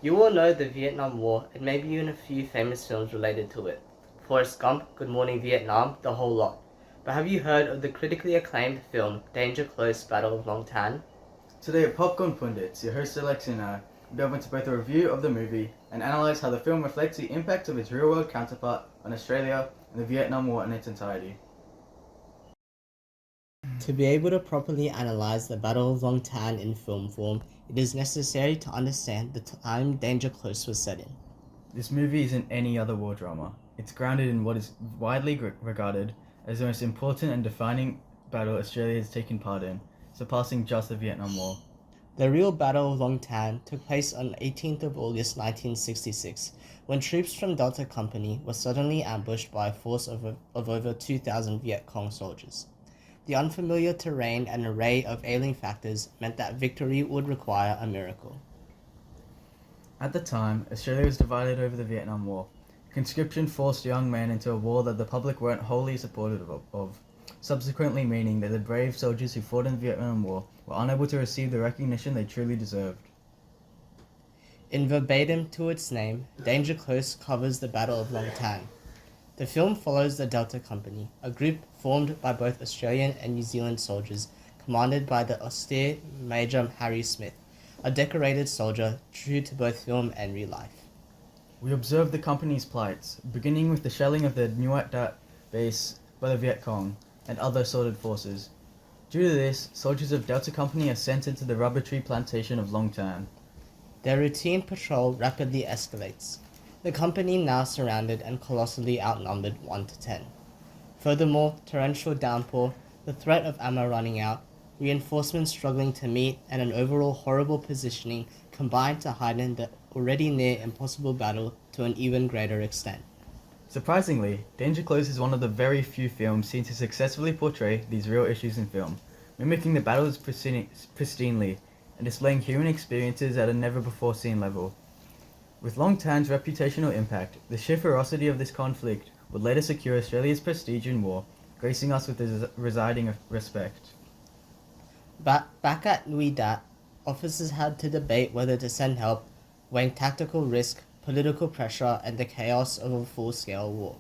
You all know the Vietnam War and maybe even a few famous films related to it. Forrest Gump, Good Morning Vietnam, the whole lot. But have you heard of the critically acclaimed film Danger Close Battle of Long Tan? Today at Popcorn Pundits, your host Alexi and I will delve into both a review of the movie and analyse how the film reflects the impact of its real-world counterpart on Australia and the Vietnam War in its entirety. To be able to properly analyze the Battle of Long Tan in film form, it is necessary to understand the time Danger Close was set in. This movie isn't any other war drama. It's grounded in what is widely regarded as the most important and defining battle Australia has taken part in, surpassing just the Vietnam War. The real Battle of Long Tan took place on 18th of August 1966, when troops from Delta Company were suddenly ambushed by a force of over 2,000 Viet Cong soldiers. The unfamiliar terrain and array of alien factors meant that victory would require a miracle. At the time, Australia was divided over the Vietnam War. Conscription forced young men into a war that the public weren't wholly supportive of, subsequently meaning that the brave soldiers who fought in the Vietnam War were unable to receive the recognition they truly deserved. In verbatim to its name, Danger Close covers the Battle of Long Tan. The film follows the Delta Company, a group formed by both Australian and New Zealand soldiers, commanded by the austere Major Harry Smith, a decorated soldier true to both film and real life. We observed the company's plights, beginning with the shelling of the Nuat Dat base by the Viet Cong and other assorted forces. Due to this, soldiers of Delta Company are sent into the rubber tree plantation of Long Tan. Their routine patrol rapidly escalates, the company now surrounded and colossally outnumbered 1 to 10. Furthermore, torrential downpour, the threat of ammo running out, reinforcements struggling to meet, and an overall horrible positioning combined to heighten the already near impossible battle to an even greater extent. Surprisingly, Danger Close is one of the very few films seen to successfully portray these real issues in film, mimicking the battles pristinely and displaying human experiences at a never-before-seen level. With Long Tan's reputational impact, the sheer ferocity of this conflict would later secure Australia's prestige in war, gracing us with a residing respect. Back at Nui Dat, officers had to debate whether to send help, weighing tactical risk, political pressure, and the chaos of a full-scale war.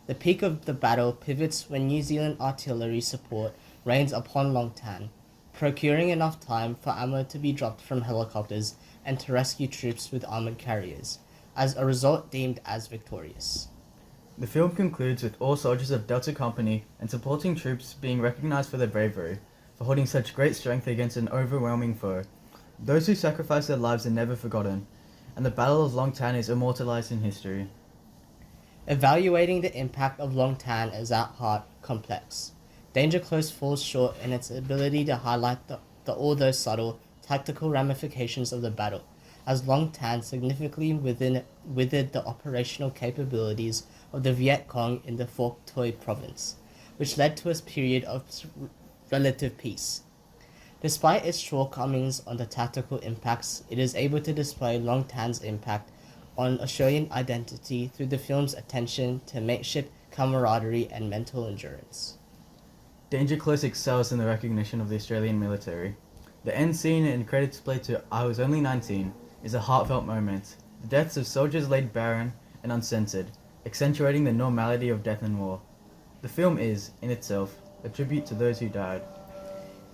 The peak of the battle pivots when New Zealand artillery support rains upon Long Tan, procuring enough time for ammo to be dropped from helicopters and to rescue troops with armored carriers, as a result deemed as victorious. The film concludes with all soldiers of Delta Company and supporting troops being recognized for their bravery, for holding such great strength against an overwhelming foe. Those who sacrificed their lives are never forgotten, and the Battle of Long Tan is immortalized in history. Evaluating the impact of Long Tan is at heart complex. Danger Close falls short in its ability to highlight the although subtle tactical ramifications of the battle, as Long Tan significantly withered the operational capabilities of the Viet Cong in the Phuoc Toi province, which led to a period of relative peace. Despite its shortcomings on the tactical impacts, it is able to display Long Tan's impact on Australian identity through the film's attention to mateship, camaraderie, and mental endurance. Danger Close excels in the recognition of the Australian military. The end scene in credits play to I Was Only 19 is a heartfelt moment, the deaths of soldiers laid barren and uncensored, accentuating the normality of death and war. The film is, in itself, a tribute to those who died.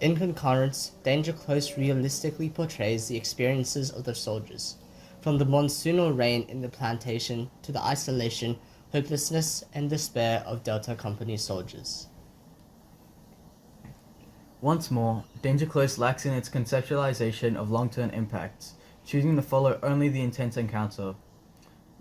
In concurrence, Danger Close realistically portrays the experiences of the soldiers, from the monsoonal rain in the plantation to the isolation, hopelessness, and despair of Delta Company soldiers. Once more, Danger Close lacks in its conceptualization of long-term impacts, choosing to follow only the intense encounter.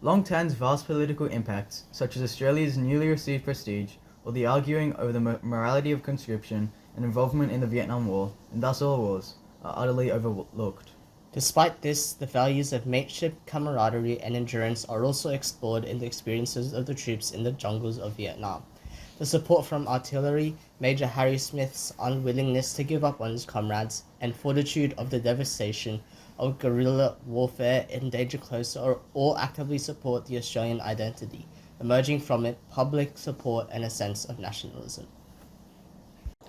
Long Tan's vast political impacts, such as Australia's newly received prestige, or the arguing over the morality of conscription and involvement in the Vietnam War, and thus all wars, are utterly overlooked. Despite this, the values of mateship, camaraderie, and endurance are also explored in the experiences of the troops in the jungles of Vietnam. The support from artillery, Major Harry Smith's unwillingness to give up on his comrades, and fortitude of the devastation of guerrilla warfare in Danger Close all actively support the Australian identity, emerging from it public support and a sense of nationalism.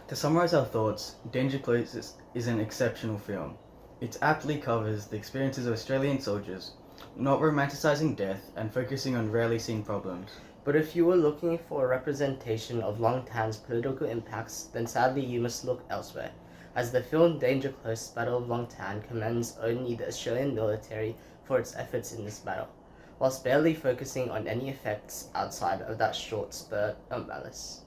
To summarize our thoughts, Danger Close is an exceptional film. It aptly covers the experiences of Australian soldiers, not romanticizing death and focusing on rarely seen problems. But if you were looking for a representation of Long Tan's political impacts, then sadly you must look elsewhere, as the film Danger Close Battle of Long Tan commends only the Australian military for its efforts in this battle, whilst barely focusing on any effects outside of that short spurt of malice.